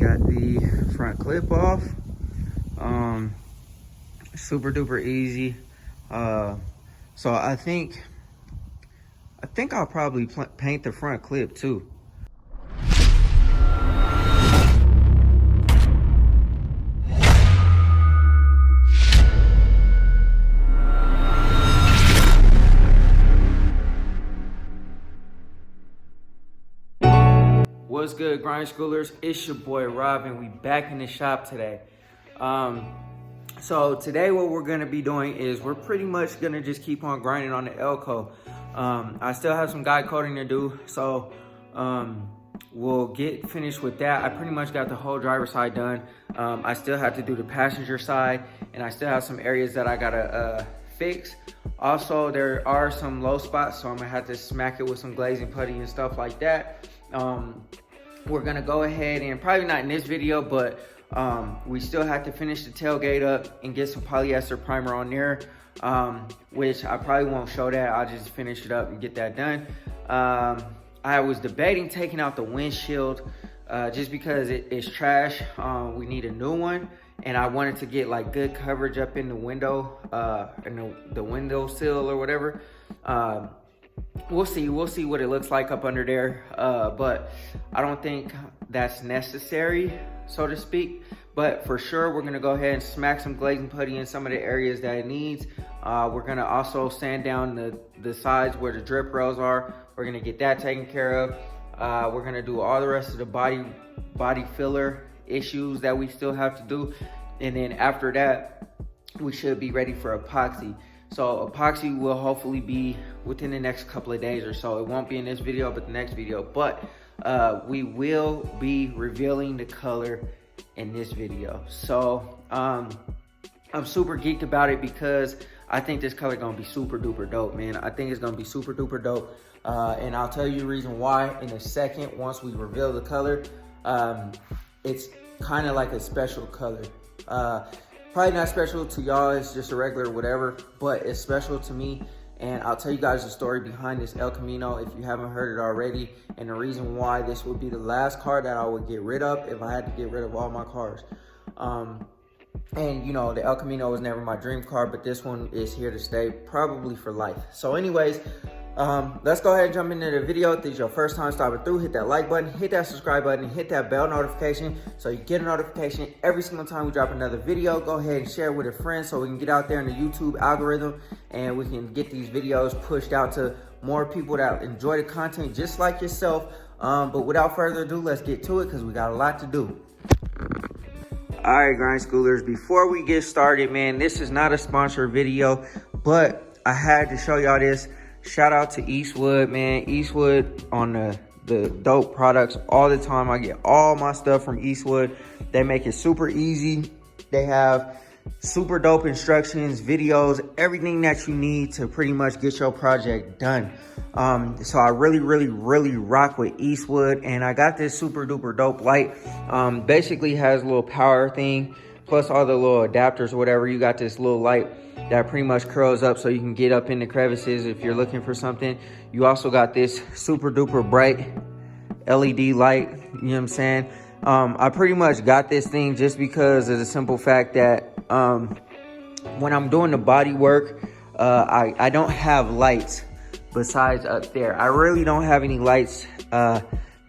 got the front clip off. Super duper easy. So I think I'll probably paint the front clip too. What's good, grind schoolers? It's your boy Rob, and we back in the shop today. So today what we're gonna be doing is we're pretty much gonna just keep on grinding on the Elco. I still have some guide coding to do, so we'll get finished with that. I pretty much got the whole driver's side done. I still have to do the passenger side, and I still have some areas that I gotta fix. Also, there are some low spots, so I'm gonna have to smack it with some glazing putty and stuff like that. We're gonna go ahead and probably not in this video, but we still have to finish the tailgate up and get some polyester primer on there, which I probably won't show that. I'll just finish it up and get that done. I was debating taking out the windshield just because it's trash. We need a new one, and I wanted to get like good coverage up in the window, in the window sill or whatever. We'll see what it looks like up under there, but I don't think that's necessary, so to speak. But for sure, we're gonna go ahead and smack some glazing putty in some of the areas that it needs. We're gonna also sand down the sides where the drip rails are. We're gonna get that taken care of. We're gonna do all the rest of the body filler issues that we still have to do, and then after that, we should be ready for epoxy. So epoxy will hopefully be within the next couple of days or so. It won't be in this video, but the next video. But we will be revealing the color in this video. So I'm super geeked about it because I think this color gonna be super duper dope, man. I think it's gonna be super duper dope. And I'll tell you the reason why in a second once we reveal the color. It's kind of like a special color. Probably not special to y'all, it's just a regular whatever, but it's special to me. And I'll tell you guys the story behind this El Camino if you haven't heard it already, and the reason why this would be the last car that I would get rid of if I had to get rid of all my cars. And you know, the El Camino was never my dream car, but this one is here to stay, probably for life. So anyways, let's go ahead and jump into the video. If this is your first time stopping through, hit that like button, hit that subscribe button, hit that bell notification so you get a notification every single time we drop another video. Go ahead and share with a friend so we can get out there in the YouTube algorithm and we can get these videos pushed out to more people that enjoy the content just like yourself. But without further ado, let's get to it because we got a lot to do. All right, grind schoolers, before we get started, man, this is not a sponsored video, but I had to show y'all this. Shout out to Eastwood, man. Eastwood on the dope products all the time. I get all my stuff from Eastwood. They make it super easy. They have super dope instructions, videos, everything that you need to pretty much get your project done. So I really rock with Eastwood, and I got this super duper dope light. Basically has a little power thing, plus all the little adapters or whatever. You got this little light that pretty much curls up so you can get up in the crevices if you're looking for something. You also got this super duper bright LED light, you know what I'm saying? I pretty much got this thing just because of the simple fact that when I'm doing the body work, I don't have lights besides up there. I really don't have any lights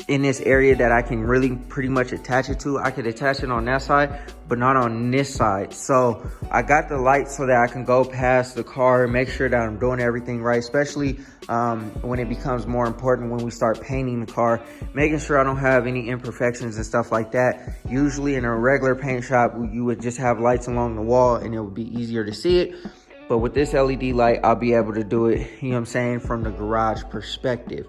in this area that I can really pretty much attach it to. I could attach it on that side, but not on this side. So I got the light so that I can go past the car and make sure that I'm doing everything right, especially when it becomes more important when we start painting the car, making sure I don't have any imperfections and stuff like that. Usually in a regular paint shop, you would just have lights along the wall and it would be easier to see it. But with this LED light, I'll be able to do it, you know what I'm saying, from the garage perspective.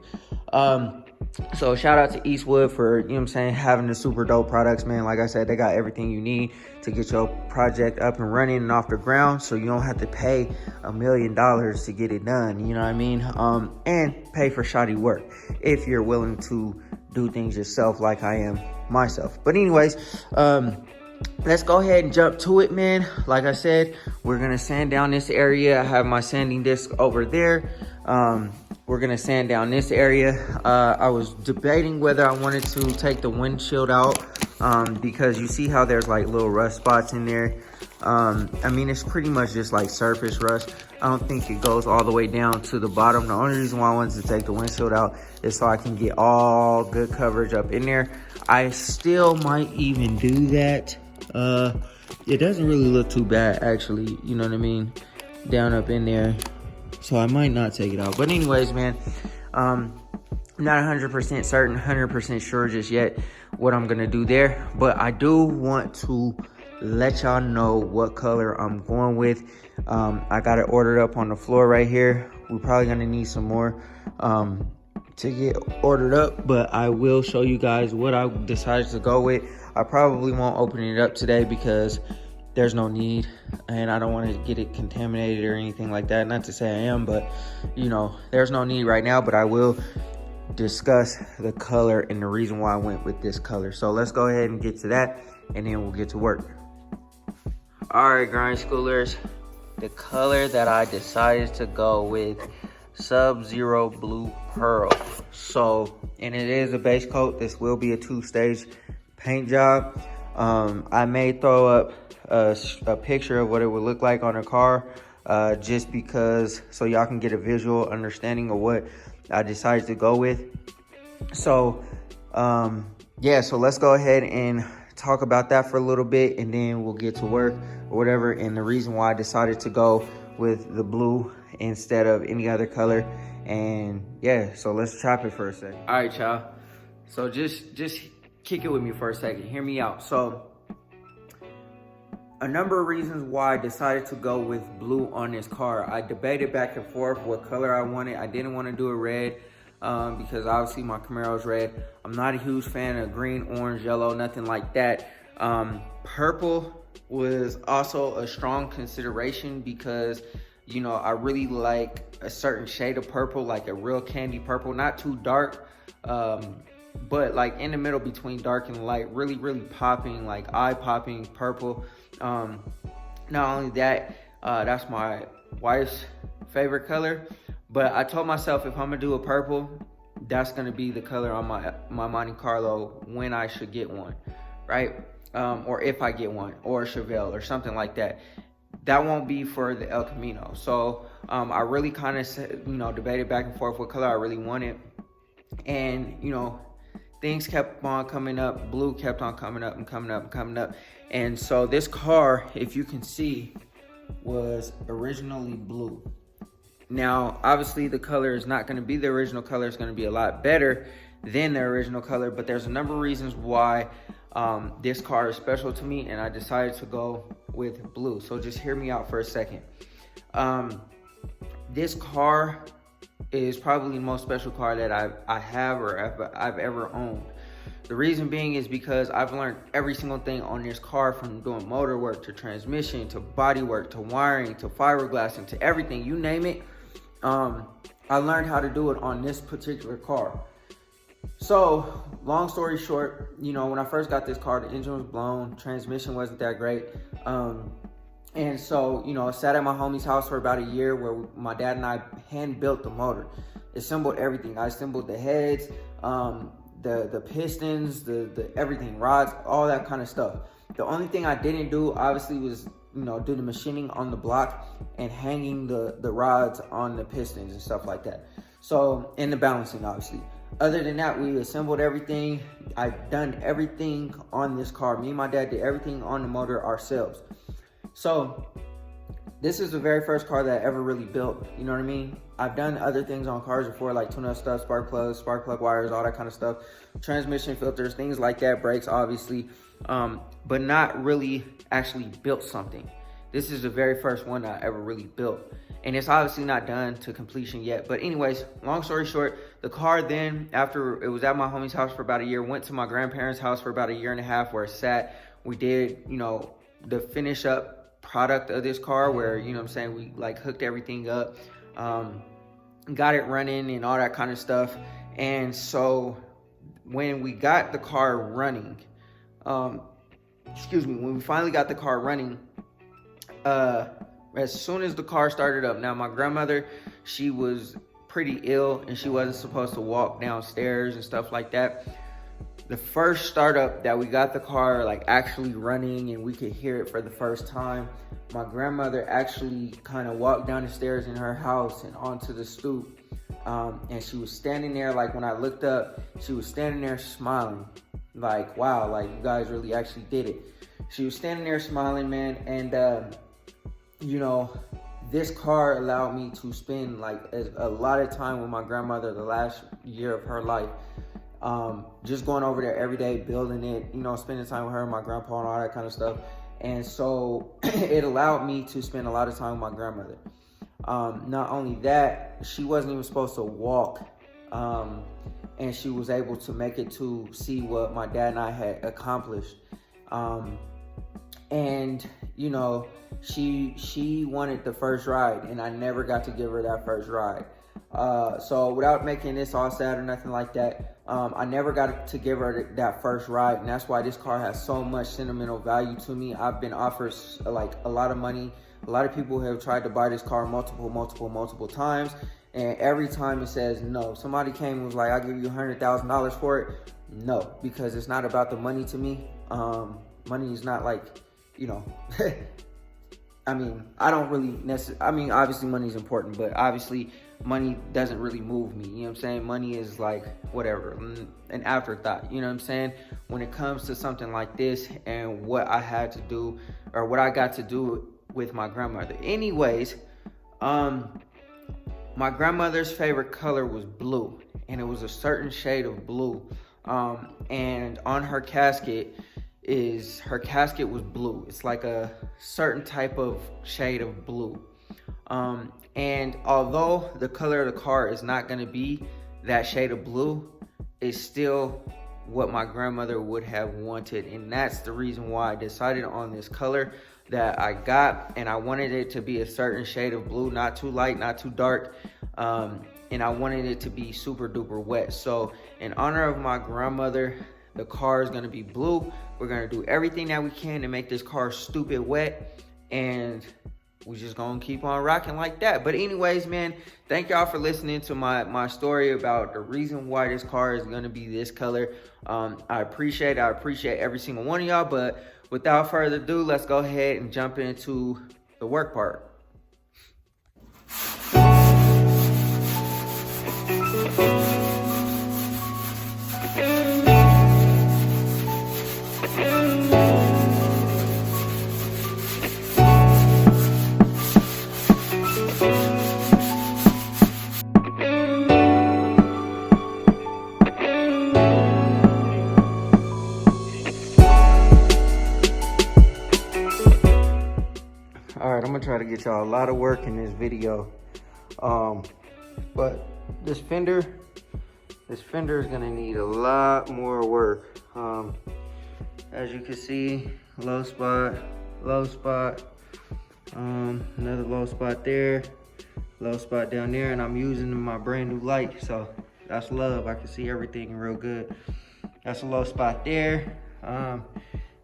So shout out to Eastwood for, you know what I'm saying, having the super dope products, man. Like I said, they got everything you need to get your project up and running and off the ground, so you don't have to pay $1 million to get it done, you know what I mean? And pay for shoddy work if you're willing to do things yourself like I am myself. But anyways, let's go ahead and jump to it, man. Like I said, we're gonna sand down this area. I have my sanding disc over there. We're gonna sand down this area. I was debating whether I wanted to take the windshield out because you see how there's like little rust spots in there. I mean, it's pretty much just like surface rust. I don't think it goes all the way down to the bottom. The only reason why I wanted to take the windshield out is so I can get all good coverage up in there. I still might even do that. It doesn't really look too bad, actually, you know what I mean, down up in there. So I might not take it out. But anyways, man, not 100% certain, 100% sure just yet what I'm gonna do there. But I do want to let y'all know what color I'm going with. I got it ordered up on the floor right here. We're probably gonna need some more to get ordered up, but I will show you guys what I decided to go with. I probably won't open it up today because there's no need, and I don't want to get it contaminated or anything like that. Not to say I am, but you know, there's no need right now. But I will discuss the color and the reason why I went with this color. So let's go ahead and get to that, and then we'll get to work. All right, grind schoolers, the color that I decided to go with, Sub-Zero Blue Pearl. So, and it is a base coat. This will be a 2-stage paint job. I may throw up a picture of what it would look like on a car, just because, so y'all can get a visual understanding of what I decided to go with. So yeah, so let's go ahead and talk about that for a little bit, and then we'll get to work or whatever, and the reason why I decided to go with the blue instead of any other color. And yeah, so let's chop it for a second. All right, y'all, so just kick it with me for a second. Hear me out. So a number of reasons why I decided to go with blue on this car. I debated back and forth what color I wanted. I didn't want to do a red because obviously my Camaro's red. I'm not a huge fan of green, orange, yellow, nothing like that. Purple was also a strong consideration because, you know, I really like a certain shade of purple, like a real candy purple, not too dark, but like in the middle between dark and light, really popping, like eye-popping purple. Not only that, that's my wife's favorite color, but I told myself if I'm gonna do a purple, that's gonna be the color on my Monte Carlo when I should get one, right? Or if I get one, or a Chevelle or something like that. That won't be for the El Camino. So I really kind of, you know, debated back and forth what color I really wanted, and you know, things kept on coming up. Blue kept on coming up and coming up and coming up. And so this car, if you can see, was originally blue. Now, obviously the color is not going to be the original color. It's going to be a lot better than the original color, but there's a number of reasons why this car is special to me, and I decided to go with blue. So just hear me out for a second. This car is probably the most special car that I have or I've ever owned. The reason being is because I've learned every single thing on this car, from doing motor work to transmission to body work to wiring to fiberglassing to everything, you name it. I learned how to do it on this particular car. So long story short, you know, when I first got this car, the engine was blown, transmission wasn't that great. And so, you know, I sat at my homie's house for about a year where my dad and I hand built the motor, assembled everything. I assembled the heads, the pistons, the everything, rods, all that kind of stuff. The only thing I didn't do, obviously, was, you know, do the machining on the block and hanging the rods on the pistons and stuff like that. So, and the balancing, obviously. Other than that, we assembled everything. I've done everything on this car. Me and my dad did everything on the motor ourselves. So this is the very first car that I ever really built, you know what I mean? I've done other things on cars before, like tune-up stuff, spark plug wires, all that kind of stuff, transmission filters, things like that, brakes, obviously, but not really actually built something. This is the very first one that I ever really built, and it's obviously not done to completion yet. But anyways, long story short, the car then, after it was at my homie's house for about a year, went to my grandparents' house for about a year and a half, where it sat. We did, you know, the finish up product of this car, where, you know what I'm saying, we like hooked everything up, got it running and all that kind of stuff. And so when we got the car running, when we finally got the car running, as soon as the car started up, now my grandmother, she was pretty ill and she wasn't supposed to walk downstairs and stuff like that. the first startup that we got the car like actually running and we could hear it for the first time, my grandmother actually kind of walked down the stairs in her house and onto the stoop. And she was standing there, like when I looked up, she was standing there smiling. Like, wow, like you guys really actually did it. She was standing there smiling, man. And, you know, this car allowed me to spend like a lot of time with my grandmother the last year of her life. Just going over there every day, building it, you know, spending time with her and my grandpa and all that kind of stuff. And so it allowed me to spend a lot of time with my grandmother. Not only that, she wasn't even supposed to walk. And she was able to make it to see what my dad and I had accomplished. And, you know, she wanted the first ride and I never got to give her that first ride. So without making this all sad or nothing like that, I never got to give her that first ride, and that's why this car has so much sentimental value to me. I've been offered like a lot of money. A lot of people have tried to buy this car multiple times, and every time it says no. Somebody came and was like, I'll give you $100,000 for it. No, because it's not about the money to me. Money is not like, you know, I mean, I don't really necessarily, I mean, obviously money is important, but obviously money doesn't really move me. You know what I'm saying? Money is like, whatever, an afterthought. You know what I'm saying? When it comes to something like this and what I had to do, or what I got to do with my grandmother. Anyways, my grandmother's favorite color was blue, and it was a certain shade of blue. And on her casket was blue. It's like a certain type of shade of blue. And although the color of the car is not going to be that shade of blue, it's still what my grandmother would have wanted. And that's the reason why I decided on this color that I got. And I wanted it to be a certain shade of blue, not too light, not too dark. And I wanted it to be super duper wet. So in honor of my grandmother, the car is going to be blue. We're going to do everything that we can to make this car stupid wet. And we just gonna keep on rocking like that. But anyways, man, thank y'all for listening to my story about the reason why this car is gonna be this color. I appreciate every single one of y'all. But without further ado, let's go ahead and jump into the work part. I'm gonna try to get y'all a lot of work in this video, but this fender is gonna need a lot more work. As you can see, low spot, another low spot there, low spot down there, and I'm using my brand new light, so that's love. I can see everything real good. That's a low spot there.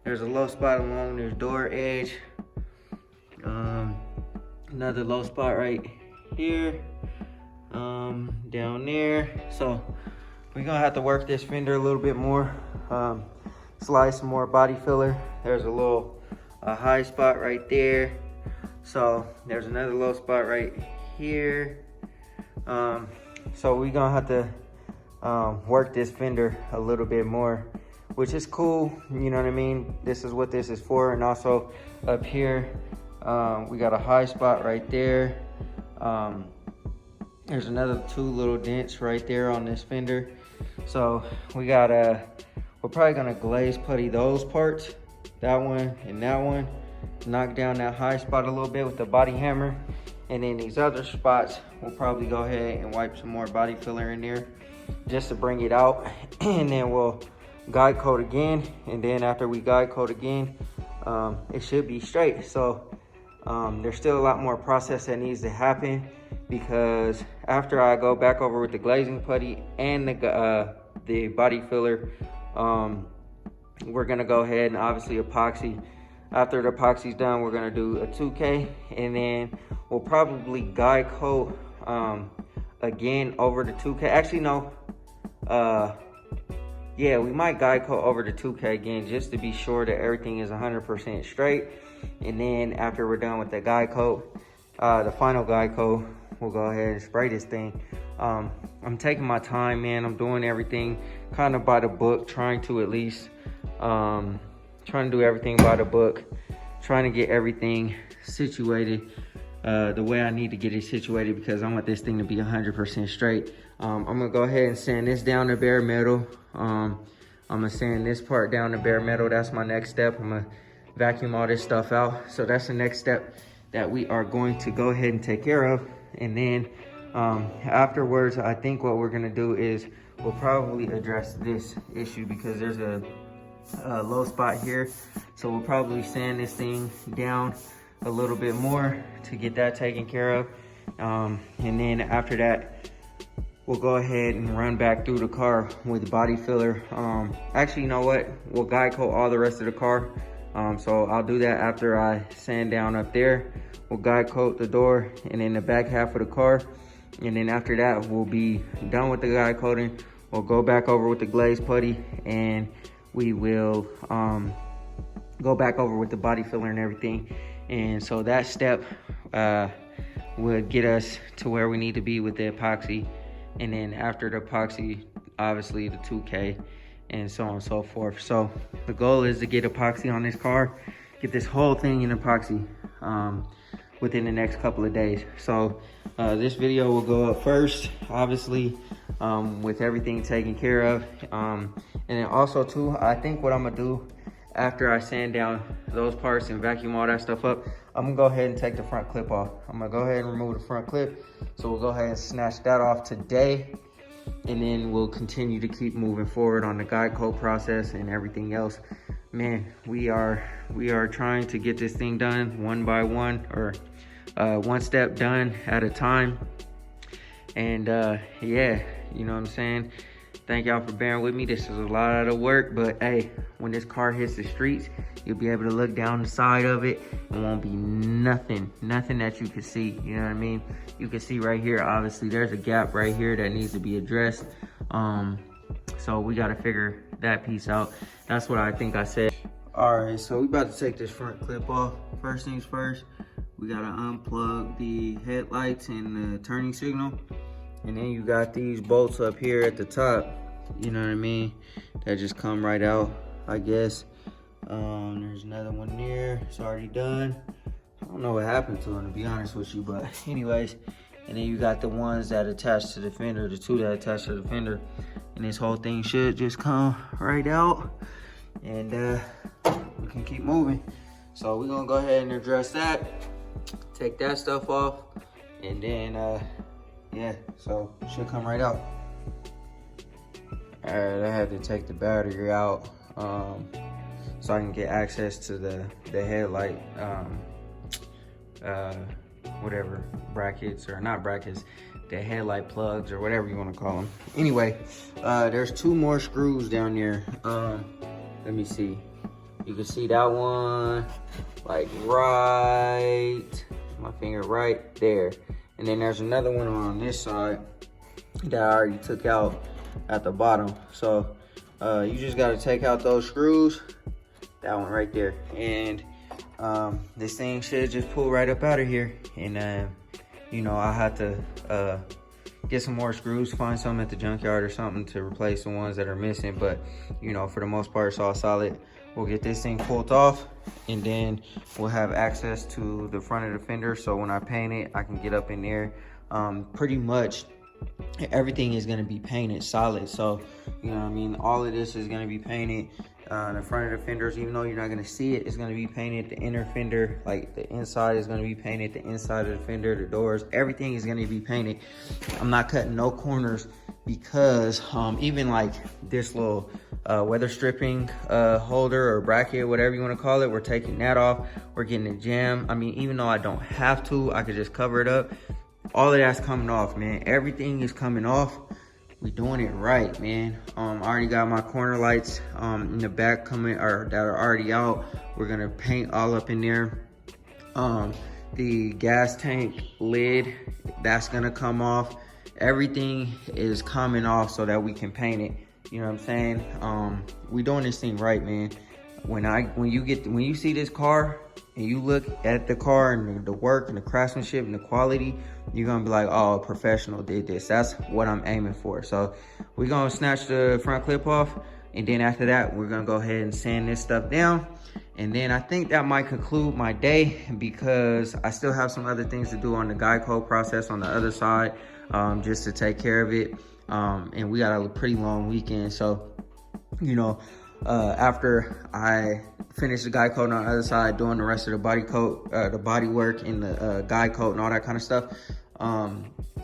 There's a low spot along this door edge. Another low spot right here, down there. So we're gonna have to work this fender a little bit more, slide some more body filler. There's a high spot right there. So there's another low spot right here. So we're gonna have to work this fender a little bit more, which is cool, you know what I mean? This is what this is for. And also up here, we got a high spot right there. There's another 2 little dents right there on this fender. So we got we're probably gonna glaze putty those parts, that one and that one, knock down that high spot a little bit with the body hammer. And then these other spots, we'll probably go ahead and wipe some more body filler in there just to bring it out. And then we'll guide coat again. And then after we guide coat again, it should be straight. So there's still a lot more process that needs to happen, because after I go back over with the glazing putty and the body filler, we're gonna go ahead and obviously epoxy. After the epoxy's done, we're gonna do a 2K, and then we'll probably guide coat again over the 2K. Actually, no. yeah, we might guide coat over the 2K again just to be sure that everything is 100% straight. And then after we're done with the guide coat, the final guide coat, we'll go ahead and spray this thing. I'm taking my time, man. I'm doing everything kind of by the book, trying to at least, trying to do everything by the book, trying to get everything situated the way I need to get it situated, because I want this thing to be 100% straight. I'm gonna go ahead and sand this down to bare metal. I'm gonna sand this part down to bare metal. That's my next step. I'm gonna vacuum all this stuff out. So that's the next step that we are going to go ahead and take care of. And then afterwards, I think what we're gonna do is we'll probably address this issue, because there's a low spot here. So we'll probably sand this thing down a little bit more to get that taken care of. And then after that, we'll go ahead and run back through the car with body filler. Actually, you know what? We'll guide coat all the rest of the car. So I'll do that after I sand down up there. We'll guide coat the door and then the back half of the car. And then after that, we'll be done with the guide coating. We'll go back over with the glaze putty, and we will go back over with the body filler and everything. And so that step would get us to where we need to be with the epoxy. And then after the epoxy, obviously the 2K and so on and so forth. So the goal is to get epoxy on this car, get this whole thing in epoxy within the next couple of days. So this video will go up first, obviously, with everything taken care of. And then also too, I think what I'm gonna do after I sand down those parts and vacuum all that stuff up, I'm gonna go ahead and take the front clip off. I'm gonna go ahead and remove the front clip. So we'll go ahead and snatch that off today. And then we'll continue to keep moving forward on the guide coat process and everything else. Man, we are trying to get this thing done one by one, or one step done at a time. And yeah, you know what I'm saying? Thank y'all for bearing with me. This is a lot of work, but hey, when this car hits the streets, you'll be able to look down the side of it. It won't be nothing that you can see, you know what I mean? You can see right here, obviously there's a gap right here that needs to be addressed. So we gotta figure that piece out. That's what I think I said. All right, so we about to take this front clip off. First things first, we gotta unplug the headlights and the turning signal. And then you got these bolts up here at the top, you know what I mean, that just come right out, I guess. There's another one there, it's already done. I don't know what happened to them, to be honest with you, but anyways. And then you got the ones that attach to the fender, the two that attach to the fender. And this whole thing should just come right out, and we can keep moving. So we're gonna go ahead and address that, take that stuff off, and then yeah, so it should come right out. All right, I had to take the battery out so I can get access to the headlight, whatever, brackets, or not brackets, the headlight plugs, or whatever you want to call them. Anyway, there's two more screws down there. Let me see. You can see that one, like right, my finger right there. And then there's another one on this side that I already took out at the bottom. So you just gotta take out those screws, that one right there. And this thing should just pull right up out of here. And you know, I had to get some more screws, find some at the junkyard or something to replace the ones that are missing. But you know, for the most part, it's all solid. We'll get this thing pulled off, and then we'll have access to the front of the fender. So when I paint it, I can get up in there. Pretty much everything is gonna be painted solid. So, you know what I mean? All of this is gonna be painted. The front of the fenders, even though you're not gonna see it, it's gonna be painted. The inner fender, like the inside, is gonna be painted. The inside of the fender, the doors, everything is gonna be painted. I'm not cutting no corners, because even like this little weather stripping holder or bracket, whatever you want to call it, we're taking that off. We're getting it jammed. I mean, even though I don't have to, I could just cover it up. All of that's coming off, man. Everything is coming off. We're doing it right, man. I already got my corner lights in the back coming, or that are already out. We're gonna paint all up in there. The gas tank lid, that's gonna come off. Everything is coming off so that we can paint it. You know what I'm saying? We doing this thing right, man. When you see this car and you look at the car and the work and the craftsmanship and the quality, you're gonna be like, oh, a professional did this. That's what I'm aiming for. So we're gonna snatch the front clip off, and then after that, we're gonna go ahead and sand this stuff down. And then I think that might conclude my day, because I still have some other things to do on the Geico process on the other side, just to take care of it. And we got a pretty long weekend. So, you know, after I finish the guy coat on the other side, doing the rest of the body coat, the body work and the guy coat and all that kind of stuff,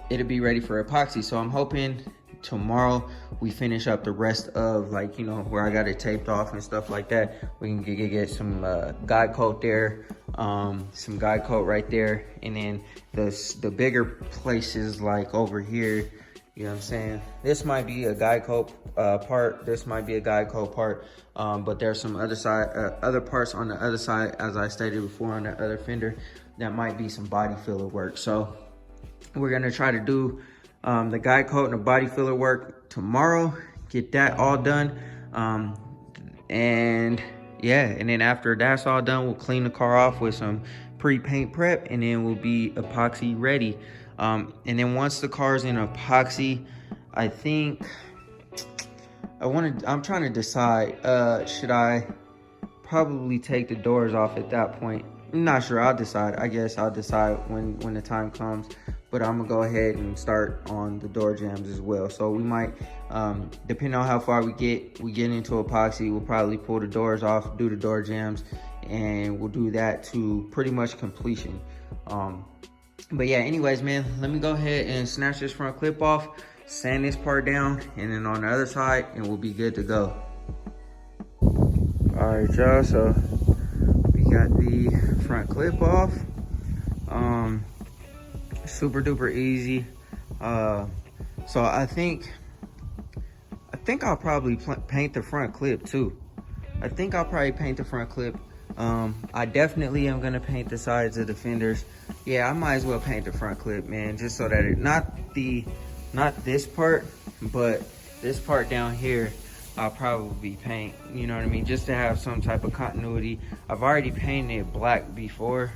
it'll be ready for epoxy. So I'm hoping tomorrow we finish up the rest of, like, you know, where I got it taped off and stuff like that. We can get some guy coat there, some guy coat right there, and then the bigger places like over here. You know what I'm saying? This might be a guy coat part. This might be a guy coat part. But there's some other parts on the other side, as I stated before, on the other fender, that might be some body filler work. So we're gonna try to do the guy coat and the body filler work tomorrow. Get that all done. And yeah, and then after that's all done, we'll clean the car off with some pre-paint prep, and then we'll be epoxy ready. And then once the car's in epoxy, I think I'm trying to decide, should I probably take the doors off at that point? I'm not sure. I'll decide. I guess I'll decide when the time comes. But I'm gonna go ahead and start on the door jambs as well. So we might, depending on how far we get into epoxy, we'll probably pull the doors off, do the door jambs, and we'll do that to pretty much completion. But yeah, anyways, man, let me go ahead and snatch this front clip off, sand this part down, and then on the other side, and we'll be good to go. All right, y'all, so we got the front clip off. Super duper easy. So I think I'll probably paint the front clip too. I think I'll probably paint the front clip. I definitely am gonna paint the sides of the fenders. Yeah, I might as well paint the front clip, man, just so that it, not this part, but this part down here, I'll probably paint, you know what I mean, just to have some type of continuity. I've already painted it black before,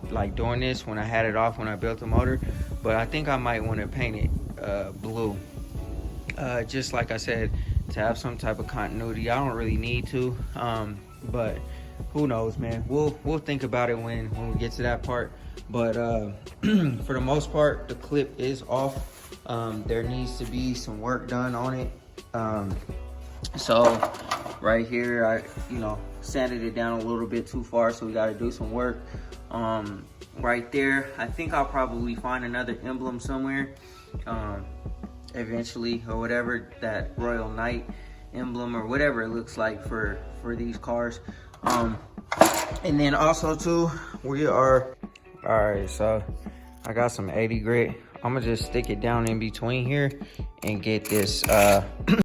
like doing this when I had it off when I built the motor, but I think I might want to paint it blue, just like I said, to have some type of continuity. I don't really need to, but who knows, man. We'll think about it when we get to that part. But for the most part, the clip is off. There needs to be some work done on it. So right here, I sanded it down a little bit too far, so we got to do some work. Right there, I think I'll probably find another emblem somewhere eventually, or whatever, that Royal Knight emblem or whatever it looks like for these cars. And then also too, we are, all right, so I got some 80 grit. I'm gonna just stick it down in between here and get this